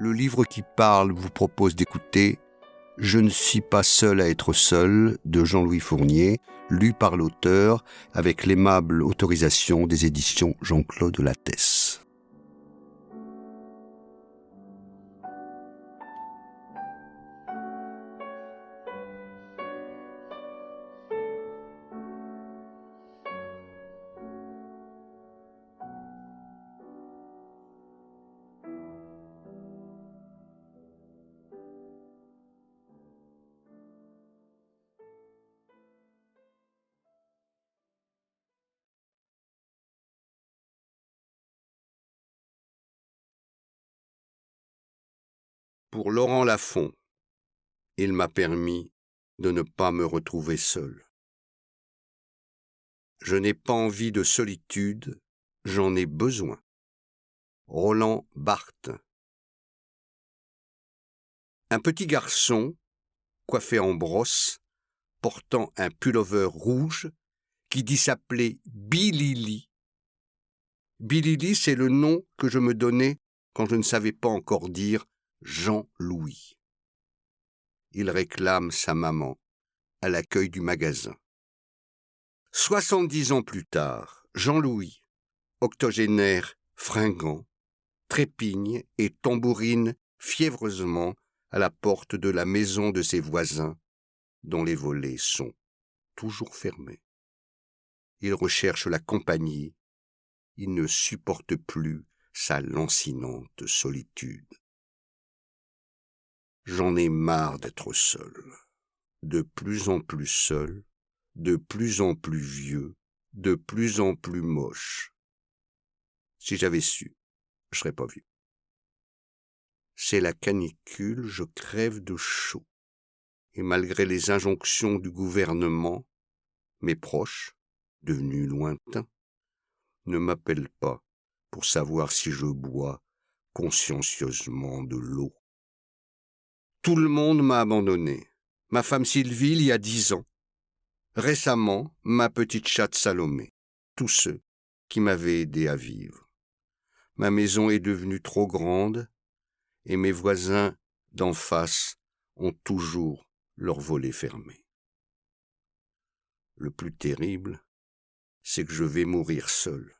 Le livre qui parle vous propose d'écouter « Je ne suis pas seul à être seul » de Jean-Louis Fournier, lu par l'auteur avec l'aimable autorisation des éditions Jean-Claude Lattès. Pour Laurent Lafont, il m'a permis de ne pas me retrouver seul. Je n'ai pas envie de solitude, j'en ai besoin. Roland Barthes. Un petit garçon, coiffé en brosse, portant un pullover rouge, qui dit s'appeler Bilili. Bilili, c'est le nom que je me donnais quand je ne savais pas encore dire Jean-Louis. Il réclame sa maman à l'accueil du magasin. 70 ans plus tard, Jean-Louis, octogénaire fringant, trépigne et tambourine fiévreusement à la porte de la maison de ses voisins, dont les volets sont toujours fermés. Il recherche la compagnie, il ne supporte plus sa lancinante solitude. J'en ai marre d'être seul, de plus en plus seul, de plus en plus vieux, de plus en plus moche. Si j'avais su, je serais pas vieux. C'est la canicule, je crève de chaud. Et malgré les injonctions du gouvernement, mes proches, devenus lointains, ne m'appellent pas pour savoir si je bois consciencieusement de l'eau. Tout le monde m'a abandonné. Ma femme Sylvie, il y a 10 ans. Récemment, ma petite chatte Salomé. Tous ceux qui m'avaient aidé à vivre. Ma maison est devenue trop grande et mes voisins d'en face ont toujours leurs volets fermés. Le plus terrible, c'est que je vais mourir seul.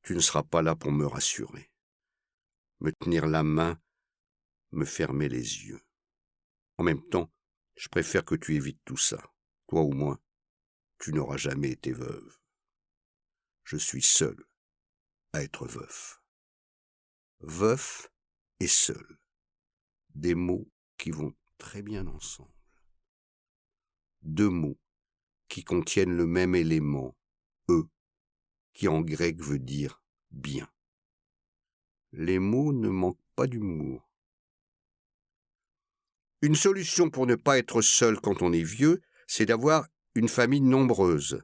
Tu ne seras pas là pour me rassurer, me tenir la main, me fermer les yeux. En même temps, je préfère que tu évites tout ça. Toi ou moi, tu n'auras jamais été veuve. Je suis seul à être veuf. Veuf et seul, des mots qui vont très bien ensemble. Deux mots qui contiennent le même élément, eux, qui en grec veut dire bien. Les mots ne manquent pas d'humour. Une solution pour ne pas être seul quand on est vieux, c'est d'avoir une famille nombreuse.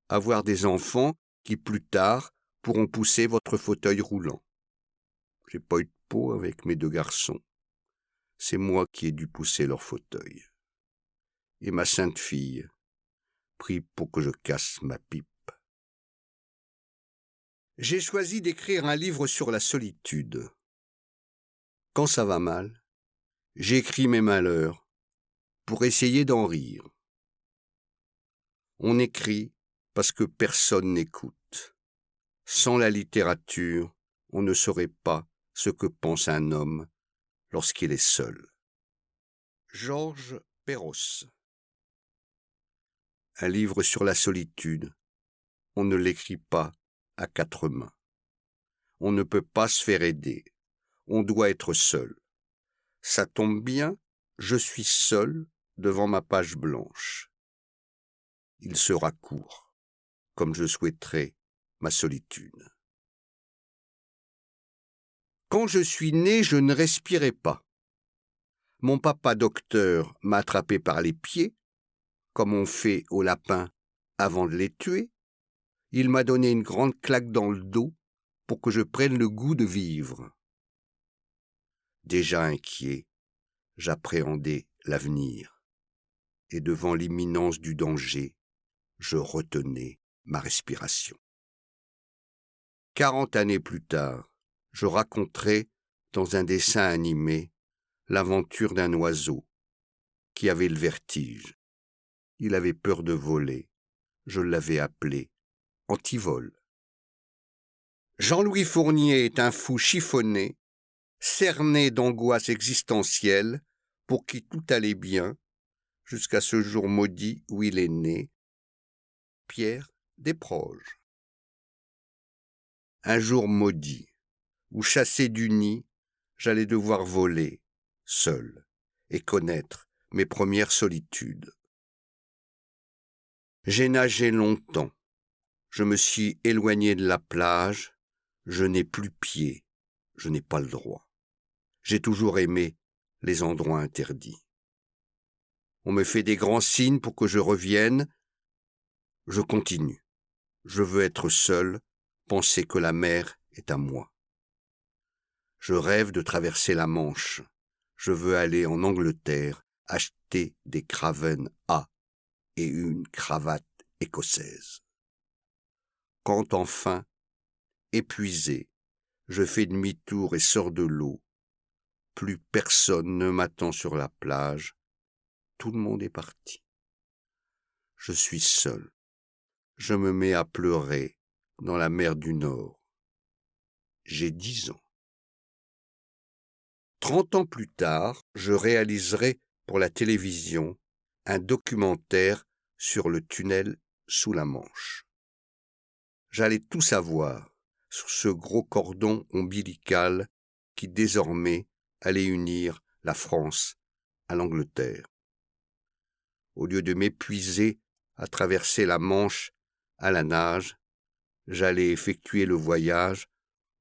Avoir des enfants qui, plus tard, pourront pousser votre fauteuil roulant. J'ai pas eu de peau avec mes 2 garçons. C'est moi qui ai dû pousser leur fauteuil. Et ma sainte fille prie pour que je casse ma pipe. J'ai choisi d'écrire un livre sur la solitude. Quand ça va mal, j'écris mes malheurs pour essayer d'en rire. On écrit parce que personne n'écoute. Sans la littérature, on ne saurait pas ce que pense un homme lorsqu'il est seul. Georges Perros. Un livre sur la solitude, on ne l'écrit pas à 4 mains. On ne peut pas se faire aider. On doit être seul. Ça tombe bien, je suis seul devant ma page blanche. Il sera court, comme je souhaiterais ma solitude. Quand je suis né, je ne respirais pas. Mon papa docteur m'a attrapé par les pieds, comme on fait aux lapins avant de les tuer. Il m'a donné une grande claque dans le dos pour que je prenne le goût de vivre. Déjà inquiet, j'appréhendais l'avenir, et devant l'imminence du danger, je retenais ma respiration. 40 années plus tard, je raconterai dans un dessin animé, l'aventure d'un oiseau qui avait le vertige. Il avait peur de voler. Je l'avais appelé Antivol. Jean-Louis Fournier est un fou chiffonné, cerné d'angoisse existentielle, pour qui tout allait bien, jusqu'à ce jour maudit où il est né. Pierre Desproges. Un jour maudit, où chassé du nid, j'allais devoir voler, seul, et connaître mes premières solitudes. J'ai nagé longtemps, je me suis éloigné de la plage, je n'ai plus pied, je n'ai pas le droit. J'ai toujours aimé les endroits interdits. On me fait des grands signes pour que je revienne, je continue. Je veux être seul, penser que la mer est à moi. Je rêve de traverser la Manche. Je veux aller en Angleterre, acheter des Craven A et une cravate écossaise. Quand enfin, épuisé, je fais demi-tour et sors de l'eau, plus personne ne m'attend sur la plage, tout le monde est parti. Je suis seul. Je me mets à pleurer dans la mer du Nord. J'ai 10 ans. 30 ans plus tard, je réaliserai pour la télévision un documentaire sur le tunnel sous la Manche. J'allais tout savoir sur ce gros cordon ombilical qui désormais allait unir la France à l'Angleterre. Au lieu de m'épuiser à traverser la Manche à la nage, j'allais effectuer le voyage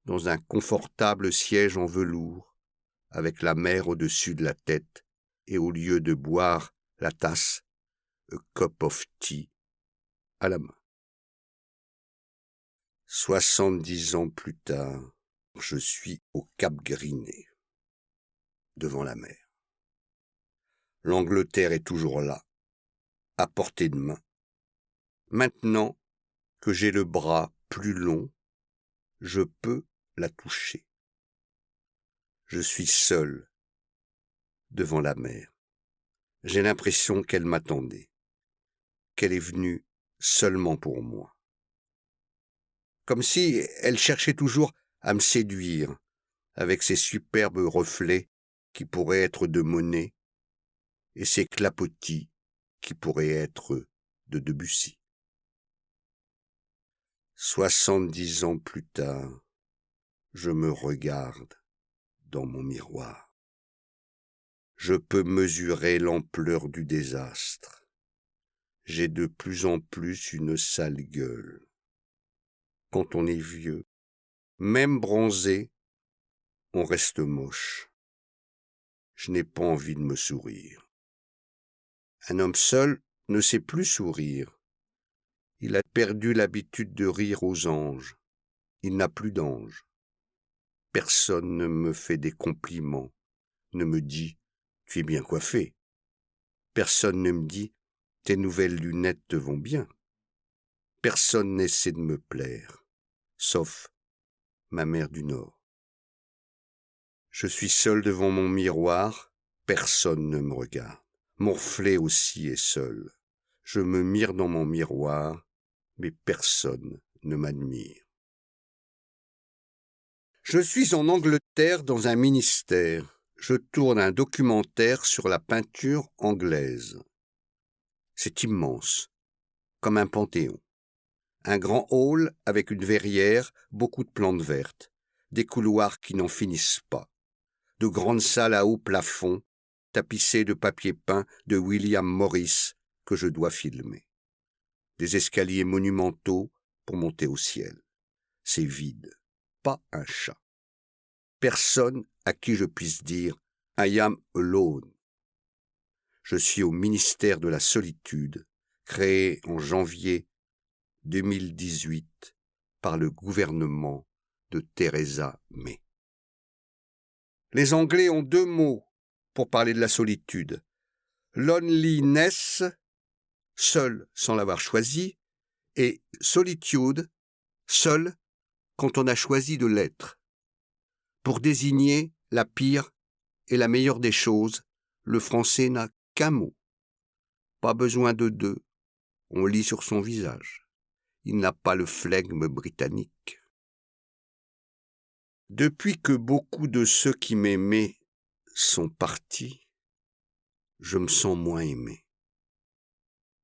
dans un confortable siège en velours, avec la mer au-dessus de la tête, et au lieu de boire la tasse, a cup of tea, à la main. 70 ans plus tard, je suis au Cap Griné, devant la mer. L'Angleterre est toujours là, à portée de main. Maintenant que j'ai le bras plus long, je peux la toucher. Je suis seul devant la mer. J'ai l'impression qu'elle m'attendait, qu'elle est venue seulement pour moi. Comme si elle cherchait toujours à me séduire avec ses superbes reflets qui pourraient être de Monet et ses clapotis qui pourraient être de Debussy. 70 ans plus tard, je me regarde dans mon miroir. Je peux mesurer l'ampleur du désastre. J'ai de plus en plus une sale gueule. Quand on est vieux, même bronzé, on reste moche. Je n'ai pas envie de me sourire. Un homme seul ne sait plus sourire. Il a perdu l'habitude de rire aux anges. Il n'a plus d'ange. Personne ne me fait des compliments, ne me dit « tu es bien coiffé ». Personne ne me dit « tes nouvelles lunettes te vont bien ». Personne n'essaie de me plaire, sauf ma mère du Nord. Je suis seul devant mon miroir, personne ne me regarde. Mon reflet aussi est seul. Je me mire dans mon miroir, mais personne ne m'admire. Je suis en Angleterre dans un ministère. Je tourne un documentaire sur la peinture anglaise. C'est immense, comme un panthéon. Un grand hall avec une verrière, beaucoup de plantes vertes, des couloirs qui n'en finissent pas, de grandes salles à haut plafond, tapissées de papier peint de William Morris que je dois filmer. Des escaliers monumentaux pour monter au ciel. C'est vide, pas un chat. Personne à qui je puisse dire « I am alone ». Je suis au ministère de la solitude, créé en janvier 2018 par le gouvernement de Theresa May. Les Anglais ont 2 mots pour parler de la solitude. Loneliness, seul sans l'avoir choisi, et solitude, seul quand on a choisi de l'être, pour désigner La pire et la meilleure des choses, le français n'a qu'un mot. Pas besoin de deux, on lit sur son visage. Il n'a pas le flegme britannique. Depuis que beaucoup de ceux qui m'aimaient sont partis, je me sens moins aimé.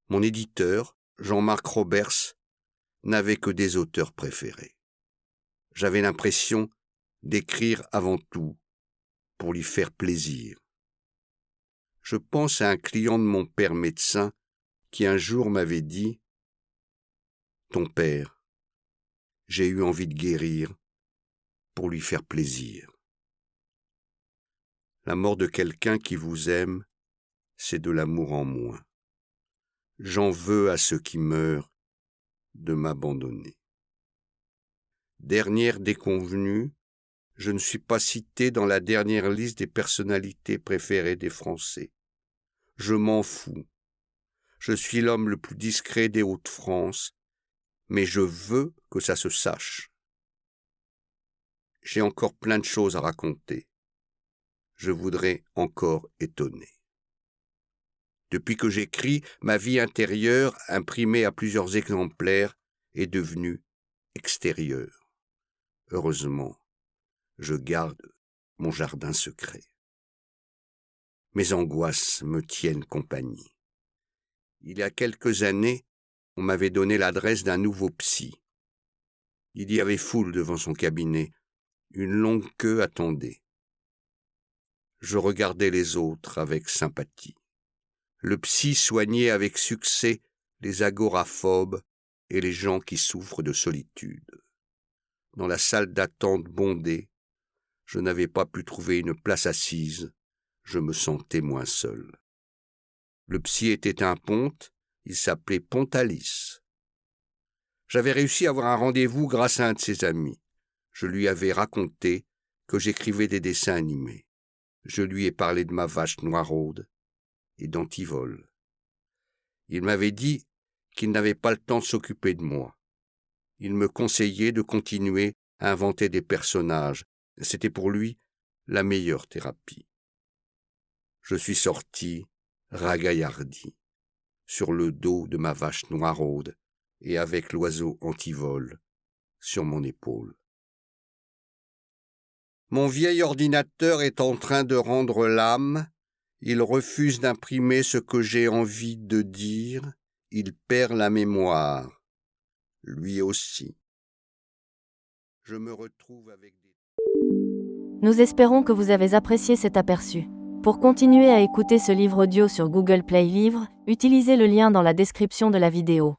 Mon éditeur, Jean-Marc Roberts, n'avait que des auteurs préférés. J'avais l'impression d'écrire avant tout pour lui faire plaisir. Je pense à un client de mon père médecin qui un jour m'avait dit « Ton père, j'ai eu envie de guérir pour lui faire plaisir. » La mort de quelqu'un qui vous aime, c'est de l'amour en moins. J'en veux à ceux qui meurent de m'abandonner. Dernière déconvenue, je ne suis pas cité dans la dernière liste des personnalités préférées des Français. Je m'en fous. Je suis l'homme le plus discret des Hauts-de-France, mais je veux que ça se sache. J'ai encore plein de choses à raconter. Je voudrais encore étonner. Depuis que j'écris, ma vie intérieure, imprimée à plusieurs exemplaires, est devenue extérieure. Heureusement, je garde mon jardin secret. Mes angoisses me tiennent compagnie. Il y a quelques années, on m'avait donné l'adresse d'un nouveau psy. Il y avait foule devant son cabinet. Une longue queue attendait. Je regardais les autres avec sympathie. Le psy soignait avec succès les agoraphobes et les gens qui souffrent de solitude. Dans la salle d'attente bondée, je n'avais pas pu trouver une place assise, je me sentais moins seul. Le psy était un ponte, il s'appelait Pontalis. J'avais réussi à avoir un rendez-vous grâce à un de ses amis. Je lui avais raconté que j'écrivais des dessins animés. Je lui ai parlé de ma vache noiraude et d'Antivol. Il m'avait dit qu'il n'avait pas le temps de s'occuper de moi. Il me conseillait de continuer à inventer des personnages. C'était pour lui la meilleure thérapie. Je suis sorti ragaillardi, sur le dos de ma vache noiraude et avec l'oiseau Antivol sur mon épaule. Mon vieil ordinateur est en train de rendre l'âme. Il refuse d'imprimer ce que j'ai envie de dire. Il perd la mémoire. Lui aussi. Je me retrouve avec des... Nous espérons que vous avez apprécié cet aperçu. Pour continuer à écouter ce livre audio sur Google Play Livres, utilisez le lien dans la description de la vidéo.